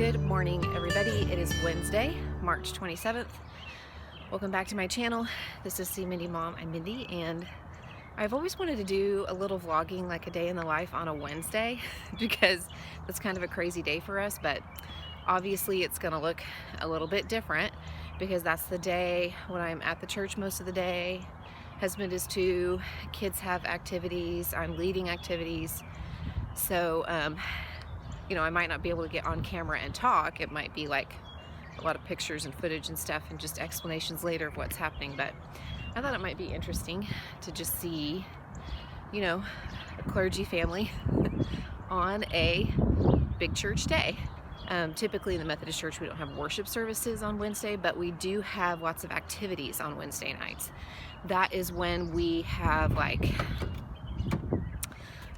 Good morning, everybody. It is Wednesday, March 27th. Welcome back to my channel. This is See Mindy Mom. I'm Mindy, and I've always wanted to do a little vlogging, like a day in the life on a Wednesday, because that's kind of a crazy day for us, but obviously it's gonna look a little bit different because that's the day when I'm at the church most of the day. Husband is too, kids have activities, I'm leading activities. So, you know, I might not be able to get on camera and talk. It might be like a lot of pictures and footage and stuff and just explanations later of what's happening. But I thought it might be interesting to just see, you know, a clergy family on a big church day. Typically in the Methodist Church, we don't have worship services on Wednesday, but we do have lots of activities on Wednesday nights. That is when we have like,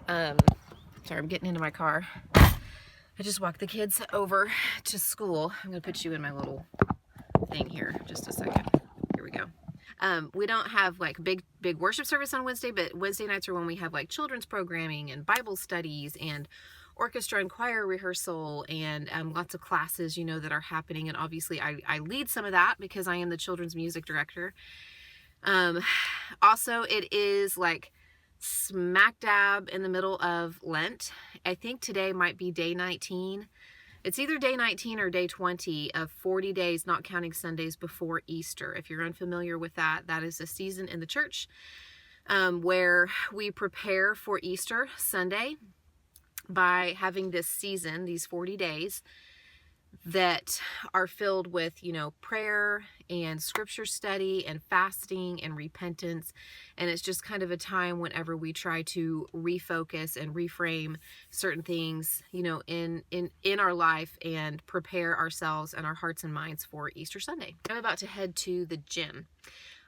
sorry, I'm getting into my car. I just walked the kids over to school. I'm gonna put you in my little thing here, just a second. Here we go. We don't have like big worship service on Wednesday, but Wednesday nights are when we have like children's programming and Bible studies and orchestra and choir rehearsal and lots of classes, you know, that are happening. And obviously I lead some of that because I am the children's music director. Also, it is like smack dab in the middle of Lent. I think today might be day 19. It's either day 19 or day 20 of 40 days, not counting Sundays, before Easter. If you're unfamiliar with that, that is a season in the church where we prepare for Easter Sunday by having this season, these 40 days that are filled with, you know, prayer and scripture study and fasting and repentance. And it's just kind of a time whenever we try to refocus and reframe certain things, you know, in our life and prepare ourselves and our hearts and minds for Easter Sunday. I'm about to head to the gym.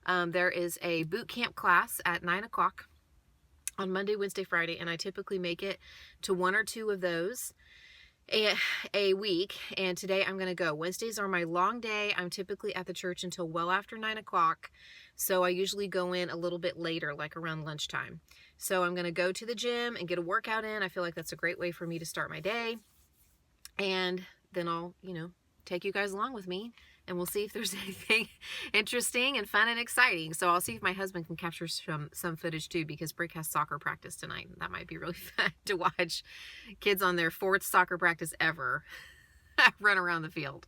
There is a boot camp class at 9 o'clock on Monday, Wednesday, Friday, and I typically make it to one or two of those a week, and today I'm going to go. Wednesdays are my long day. I'm typically at the church until well after 9 o'clock, so I usually go in a little bit later, like around lunchtime. So I'm going to go to the gym and get a workout in. I feel like that's a great way for me to start my day, and then I'll, you know, take you guys along with me, and we'll see if there's anything interesting and fun and exciting. So I'll see if my husband can capture some footage too, because Brick has soccer practice tonight. That might be really fun to watch kids on their 4th soccer practice ever run around the field.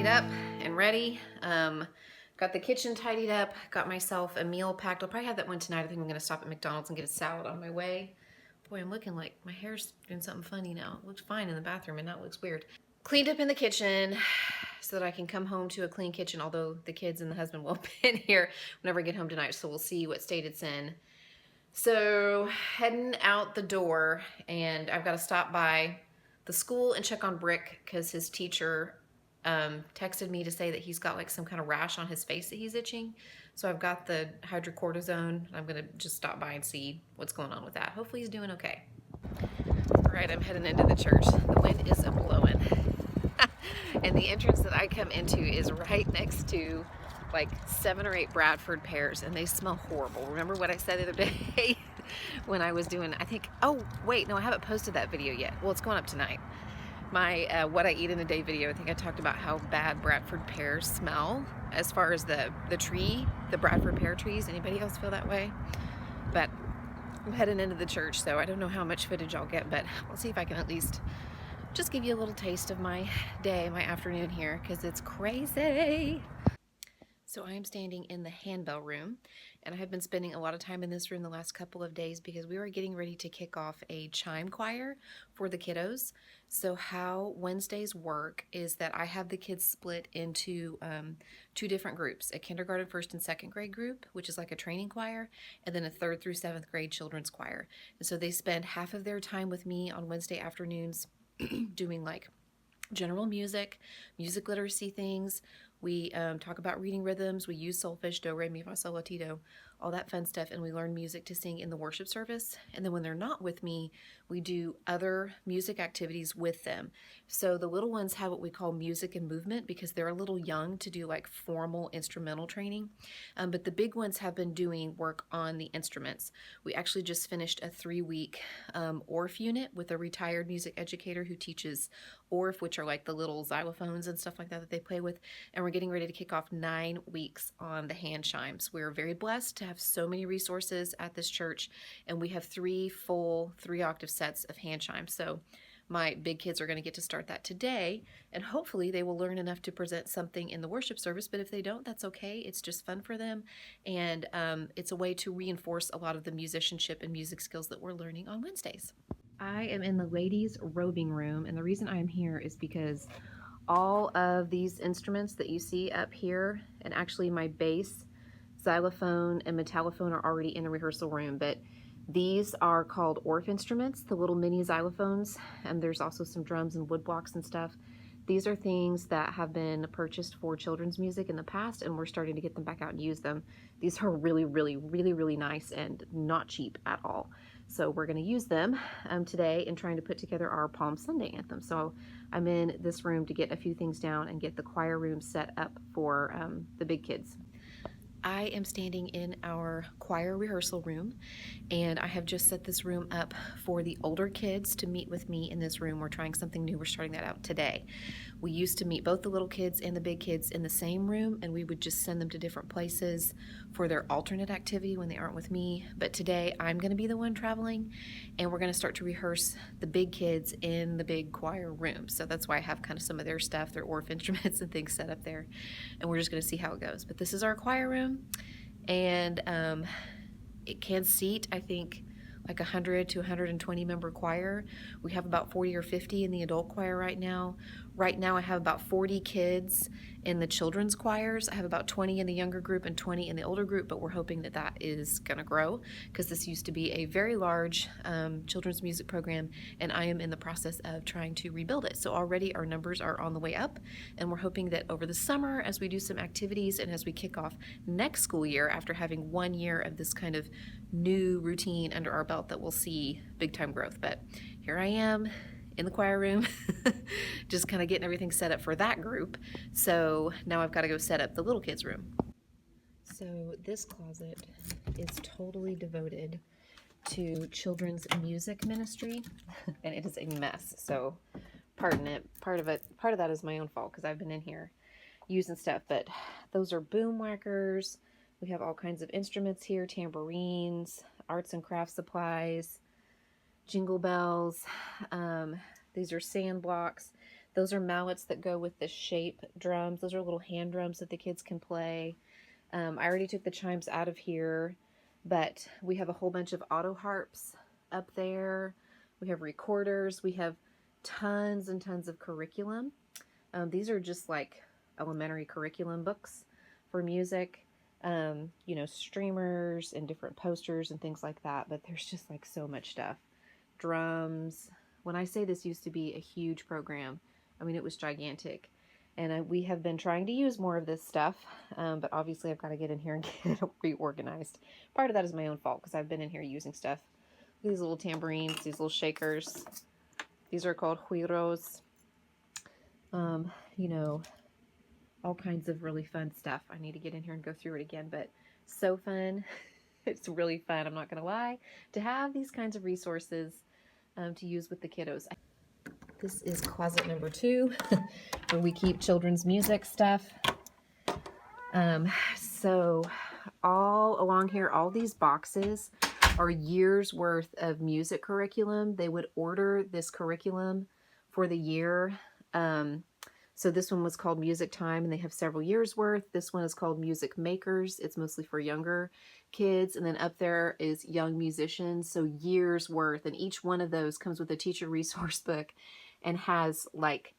Up and ready. Got the kitchen tidied up, got myself a meal packed. I'll probably have that one tonight. I think I'm gonna stop at McDonald's and get a salad on my way. Boy, I'm looking like my hair's doing something funny now. It looks fine in the bathroom and now it looks weird. Cleaned up in the kitchen so that I can come home to a clean kitchen, although the kids and the husband will be in here whenever I get home tonight, so we'll see what state it's in. So heading out the door, and I've got to stop by the school and check on Brick because his teacher texted me to say that he's got like some kind of rash on his face that he's itching. So I've got the hydrocortisone. I'm gonna just stop by and see what's going on with that. Hopefully he's doing okay. All right, I'm heading into the church. The wind is a-blowing. And the entrance that I come into is right next to like 7 or 8 Bradford pears, and they smell horrible. Remember what I said the other day when I was doing, I think, oh wait, no, I haven't posted that video yet. Well, it's going up tonight. my what I eat in a day video. I think I talked about how bad Bradford pears smell as far as the tree, the Bradford pear trees. Anybody else feel that way? But I'm heading into the church, so I don't know how much footage I'll get, but I'll see if I can at least just give you a little taste of my day, my afternoon here, because it's crazy. So I am standing in the handbell room, and I have been spending a lot of time in this room the last couple of days because we are getting ready to kick off a chime choir for the kiddos. So how Wednesdays work is that I have the kids split into 2 different groups, a kindergarten, 1st and 2nd grade group, which is like a training choir, and then a 3rd through 7th grade children's choir. And so they spend half of their time with me on Wednesday afternoons doing like general music literacy things. We talk about reading rhythms. We use solfege, do, re, mi, fa, sol, la, ti, do, all that fun stuff, and we learn music to sing in the worship service. And then when they're not with me, we do other music activities with them. So the little ones have what we call music and movement because they're a little young to do like formal instrumental training. But the big ones have been doing work on the instruments. We actually just finished a 3-week ORF unit with a retired music educator who teaches ORF, which are like the little xylophones and stuff like that they play with. And we're getting ready to kick off 9 weeks on the hand chimes. We're very blessed to have so many resources at this church, and we have 3 full 3-octave sets of hand chimes. So my big kids are going to get to start that today, and hopefully they will learn enough to present something in the worship service, but if they don't, that's okay. It's just fun for them, and it's a way to reinforce a lot of the musicianship and music skills that we're learning on Wednesdays. I am in the ladies' robing room, and the reason I am here is because all of these instruments that you see up here, and actually my bass, xylophone, and metallophone are already in the rehearsal room, but these are called ORF instruments, the little mini xylophones, and there's also some drums and wood blocks and stuff. These are things that have been purchased for children's music in the past, and we're starting to get them back out and use them. These are really, really, really, really nice and not cheap at all. So we're going to use them today in trying to put together our Palm Sunday anthem. So I'm in this room to get a few things down and get the choir room set up for the big kids. I am standing in our choir rehearsal room, and I have just set this room up for the older kids to meet with me in this room. We're trying something new. We're starting that out today. We used to meet both the little kids and the big kids in the same room, and we would just send them to different places for their alternate activity when they aren't with me. But today I'm going to be the one traveling, and we're going to start to rehearse the big kids in the big choir room. So that's why I have kind of some of their stuff, their ORF instruments and things set up there, and we're just going to see how it goes. But this is our choir room, and it can seat, I think, like 100 to 120 member choir. We have about 40 or 50 in the adult choir right now. Right now I have about 40 kids in the children's choirs. I have about 20 in the younger group and 20 in the older group, but we're hoping that that is going to grow because this used to be a very large children's music program, and I am in the process of trying to rebuild it. So already our numbers are on the way up, and we're hoping that over the summer, as we do some activities and as we kick off next school year after having 1 year of this kind of new routine under our belt, that we'll see big time growth. But here I am in the choir room just kind of getting everything set up for that group. So now I've got to go set up the little kids room. So this closet is totally devoted to children's music ministry and it is a mess, so pardon it. Part of that is my own fault because I've been in here using stuff, but those are boom whackers. We have all kinds of instruments here, tambourines, arts and crafts supplies, jingle bells. These are sand blocks. Those are mallets that go with the shape drums. Those are little hand drums that the kids can play. I already took the chimes out of here, but we have a whole bunch of auto harps up there. We have recorders. We have tons and tons of curriculum. These are just like elementary curriculum books for music. You know, streamers and different posters and things like that, but there's just like so much stuff. Drums. When I say this used to be a huge program, I mean, it was gigantic. And we have been trying to use more of this stuff, but obviously I've got to get in here and get it reorganized. Part of that is my own fault because I've been in here using stuff. These little tambourines, these little shakers. These are called güiros. You know, all kinds of really fun stuff. I need to get in here and go through it again, but so fun. It's really fun, I'm not going to lie, to have these kinds of resources to use with the kiddos. This is closet number 2, where we keep children's music stuff. So all along here, all these boxes are years worth of music curriculum. They would order this curriculum for the year. So this one was called Music Time, and they have several years worth. This one is called Music Makers. It's mostly for younger kids. And then up there is Young Musicians, so years worth. And each one of those comes with a teacher resource book and has like,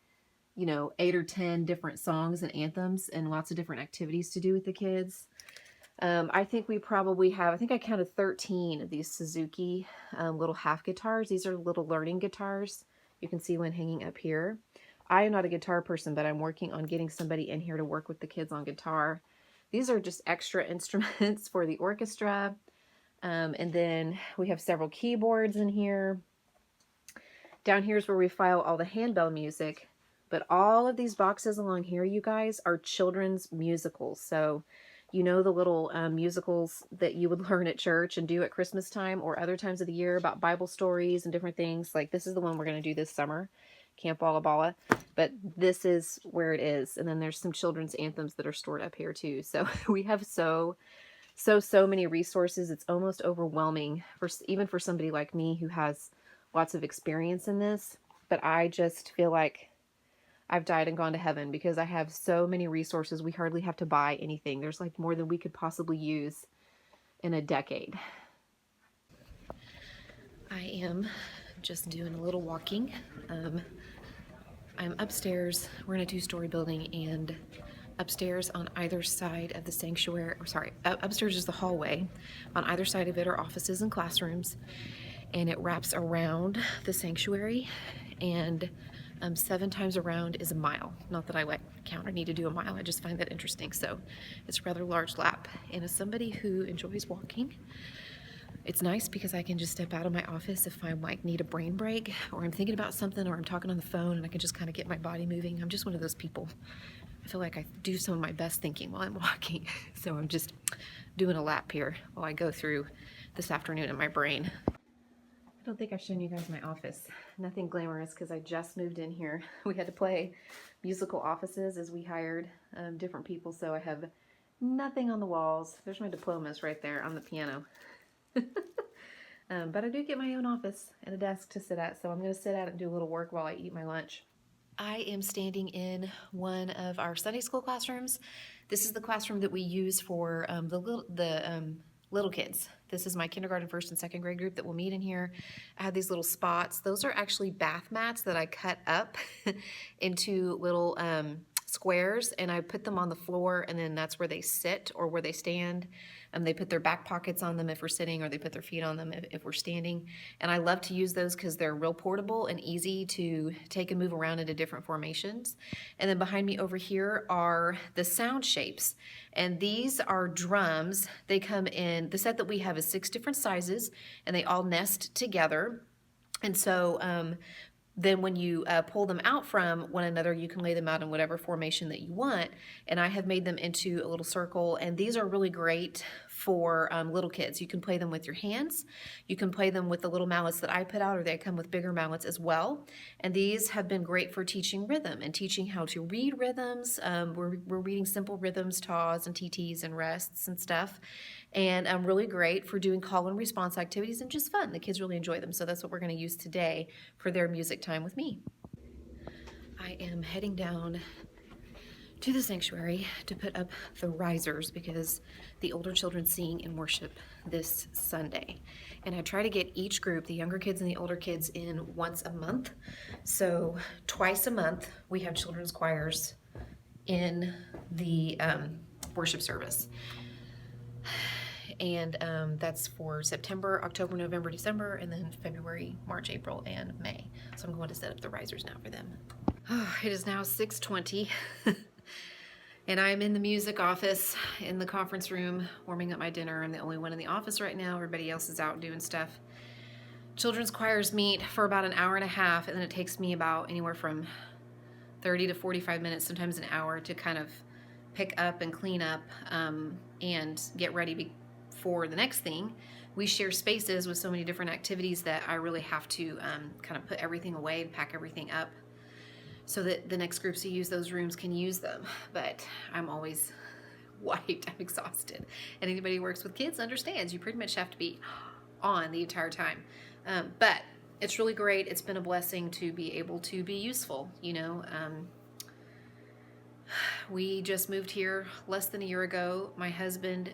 you know, 8 or 10 different songs and anthems and lots of different activities to do with the kids. I think we probably have, I think I counted 13 of these Suzuki little half guitars. These are little learning guitars. You can see one hanging up here. I am not a guitar person, but I'm working on getting somebody in here to work with the kids on guitar. These are just extra instruments for the orchestra. And then we have several keyboards in here. Down here is where we file all the handbell music. But all of these boxes along here, you guys, are children's musicals. So, you know, the little musicals that you would learn at church and do at Christmas time or other times of the year about Bible stories and different things. Like this is the one we're going to do this summer, Camp Walla Balla. But this is where it is. And then there's some children's anthems that are stored up here too. So we have so many resources. It's almost overwhelming for even for somebody like me who has lots of experience in this. But I just feel like I've died and gone to heaven because I have so many resources. We hardly have to buy anything. There's like more than we could possibly use in a decade. I am just doing a little walking. I'm upstairs. We're in a 2-story building, and upstairs on either side of the sanctuary, or sorry, upstairs is the hallway. On either side of it are offices and classrooms, and it wraps around the sanctuary, and 7 times around is a mile. Not that I like count or need to do a mile, I just find that interesting. So it's a rather large lap. And as somebody who enjoys walking, it's nice because I can just step out of my office if I'm like need a brain break, or I'm thinking about something, or I'm talking on the phone, and I can just kind of get my body moving. I'm just one of those people. I feel like I do some of my best thinking while I'm walking. So I'm just doing a lap here while I go through this afternoon in my brain. I don't think I've shown you guys my office. Nothing glamorous because I just moved in here. We had to play musical offices as we hired different people, so I have nothing on the walls. There's my diplomas right there on the piano. But I do get my own office and a desk to sit at, so I'm going to sit at it and do a little work while I eat my lunch. I am standing in one of our Sunday school classrooms. This is the classroom that we use for the little kids. This is my kindergarten, 1st and 2nd grade group that will meet in here. I have these little spots. Those are actually bath mats that I cut up into little squares, and I put them on the floor, and then that's where they sit or where they stand. They put their back pockets on them if we're sitting, or they put their feet on them if we're standing. And I love to use those because they're real portable and easy to take and move around into different formations. And then behind me over here are the sound shapes. And these are drums. They come in, the set that we have is 6 different sizes, and they all nest together. And so then when you pull them out from one another, you can lay them out in whatever formation that you want. And I have made them into a little circle, and these are really great for little kids. You can play them with your hands. You can play them with the little mallets that I put out, or they come with bigger mallets as well. And these have been great for teaching rhythm and teaching how to read rhythms. We're reading simple rhythms, taws and TTs and rests and stuff. And really great for doing call and response activities and just fun. The kids really enjoy them. So that's what we're going to use today for their music time with me. I am heading down to the sanctuary to put up the risers because the older children sing in worship this Sunday. And I try to get each group, the younger kids and the older kids, in once a month. So twice a month we have children's choirs in the worship service. And that's for September, October, November, December, and then February, March, April, and May. So I'm going to set up the risers now for them. Oh, it is now 6:20. And I'm in the music office in the conference room warming up my dinner. I'm the only one in the office right now. Everybody else is out doing stuff. Children's choirs meet for about an hour and a half, and then it takes me about anywhere from 30 to 45 minutes, sometimes an hour, to kind of pick up and clean up and get ready for the next thing, we share spaces with so many different activities that I really have to kind of put everything away and pack everything up so that the next groups who use those rooms can use them. But I'm always wiped, I'm exhausted. And anybody who works with kids understands you pretty much have to be on the entire time. But it's really great. It's been a blessing to be able to be useful, you know. We just moved here less than a year ago. My husband,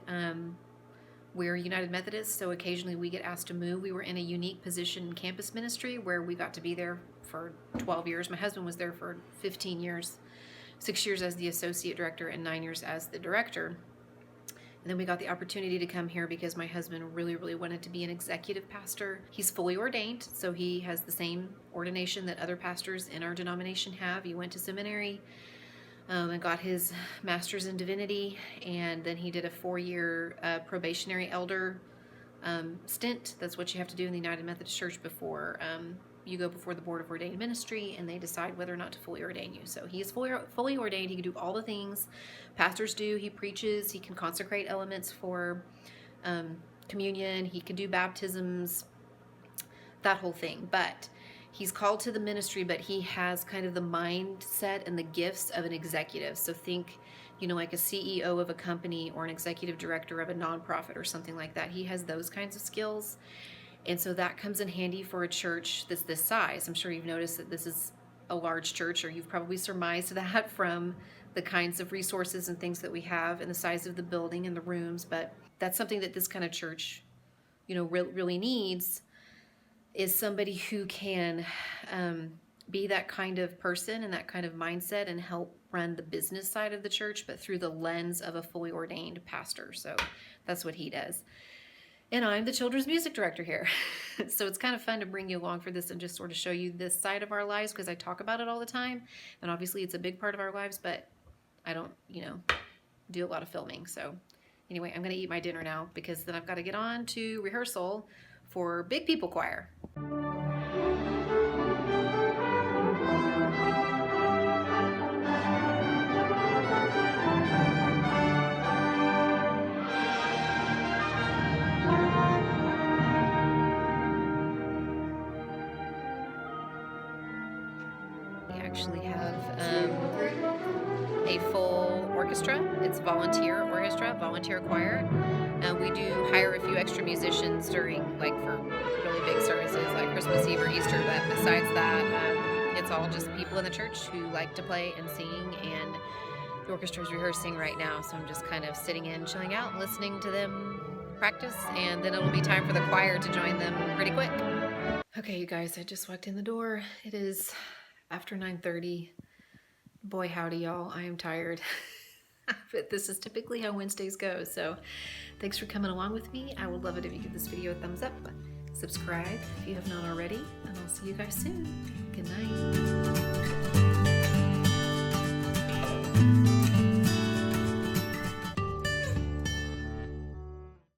we're United Methodists, so occasionally we get asked to move. We were in a unique position in campus ministry where we got to be there for 12 years. My husband was there for 15 years, 6 years as the associate director and 9 years as the director. And then we got the opportunity to come here because my husband really, really wanted to be an executive pastor. He's fully ordained, so he has the same ordination that other pastors in our denomination have. He went to seminary and got his master's in divinity, and then he did a 4-year probationary elder stint. That's what you have to do in the United Methodist Church before you go before the Board of Ordained Ministry, and they decide whether or not to fully ordain you. So he is fully ordained. He can do all the things pastors do. He preaches. He can consecrate elements for communion. He can do baptisms, that whole thing. But he's called to the ministry, but he has kind of the mindset and the gifts of an executive. So think, you know, like a CEO of a company or an executive director of a nonprofit or something like that. He has those kinds of skills. And so that comes in handy for a church that's this size. I'm sure you've noticed that this is a large church, or you've probably surmised that from the kinds of resources and things that we have and the size of the building and the rooms. But that's something that this kind of church, you know, really needs, is somebody who can be that kind of person and that kind of mindset and help run the business side of the church, but through the lens of a fully ordained pastor. So that's what he does. And I'm the children's music director here. So it's kind of fun to bring you along for this and just sort of show you this side of our lives, because I talk about it all the time. And obviously it's a big part of our lives, but I don't, you know, do a lot of filming. So anyway, I'm going to eat my dinner now, because then I've got to get on to rehearsal for Big People Choir. Actually have a full orchestra. It's volunteer orchestra, volunteer choir. We do hire a few extra musicians during, like, for really big services like Christmas Eve or Easter, but besides that, it's all just people in the church who like to play and sing, and the orchestra is rehearsing right now, so I'm just kind of sitting in, chilling out, listening to them practice, and then it'll be time for the choir to join them pretty quick. Okay, you guys, I just walked in the door. It is after 9:30. Boy, howdy, y'all. I am tired. But this is typically how Wednesdays go. So thanks for coming along with me. I would love it if you give this video a thumbs up. Subscribe if you have not already. And I'll see you guys soon. Good night.